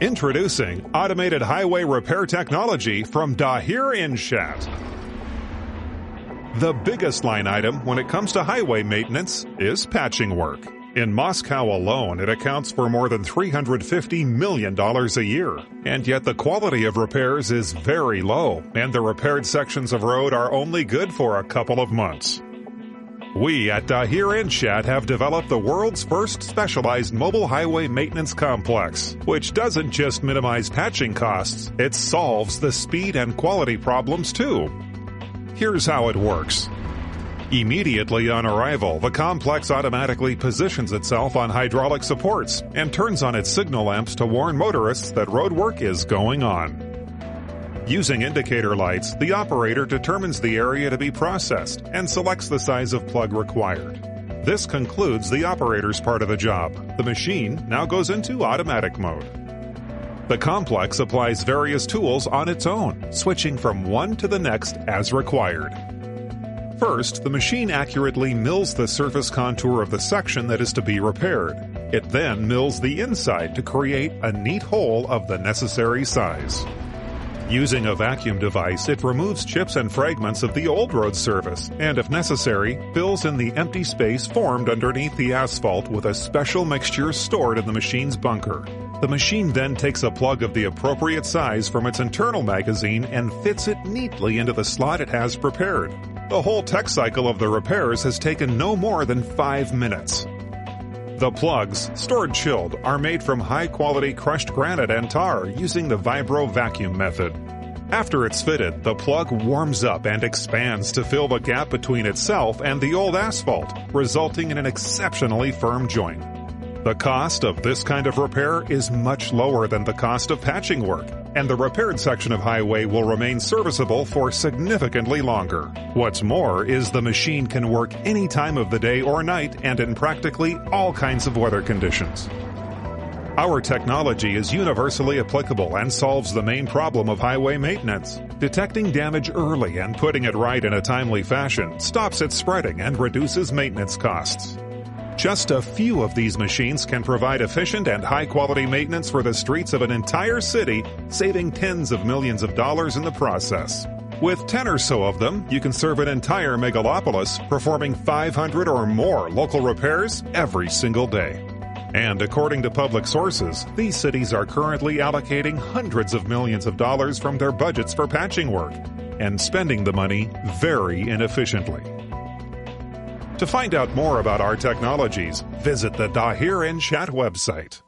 Introducing automated highway repair technology from Dahir Inshat. The biggest line item when it comes to highway maintenance is patching work. In Moscow alone, it accounts for more than $350 million a year. And yet the quality of repairs is very low, and the repaired sections of road are only good for a couple of months. We at Dahir Inshat have developed the world's first specialized mobile highway maintenance complex, which doesn't just minimize patching costs, it solves the speed and quality problems too. Here's how it works. Immediately on arrival, the complex automatically positions itself on hydraulic supports and turns on its signal lamps to warn motorists that road work is going on. Using indicator lights, the operator determines the area to be processed and selects the size of plug required. This concludes the operator's part of the job. The machine now goes into automatic mode. The complex applies various tools on its own, switching from one to the next as required. First, the machine accurately mills the surface contour of the section that is to be repaired. It then mills the inside to create a neat hole of the necessary size. Using a vacuum device, it removes chips and fragments of the old road surface and, if necessary, fills in the empty space formed underneath the asphalt with a special mixture stored in the machine's bunker. The machine then takes a plug of the appropriate size from its internal magazine and fits it neatly into the slot it has prepared. The whole tech cycle of the repairs has taken no more than 5 minutes. The plugs, stored chilled, are made from high-quality crushed granite and tar using the vibro vacuum method. After it's fitted, the plug warms up and expands to fill the gap between itself and the old asphalt, resulting in an exceptionally firm joint. The cost of this kind of repair is much lower than the cost of patching work, and the repaired section of highway will remain serviceable for significantly longer. What's more is the machine can work any time of the day or night and in practically all kinds of weather conditions. Our technology is universally applicable and solves the main problem of highway maintenance. Detecting damage early and putting it right in a timely fashion stops it spreading and reduces maintenance costs. Just a few of these machines can provide efficient and high-quality maintenance for the streets of an entire city, saving tens of millions of dollars in the process. With 10 or so of them, you can serve an entire megalopolis, performing 500 or more local repairs every single day. And according to public sources, these cities are currently allocating hundreds of millions of dollars from their budgets for patching work, and spending the money very inefficiently. To find out more about our technologies, visit the Dahir Inshat website.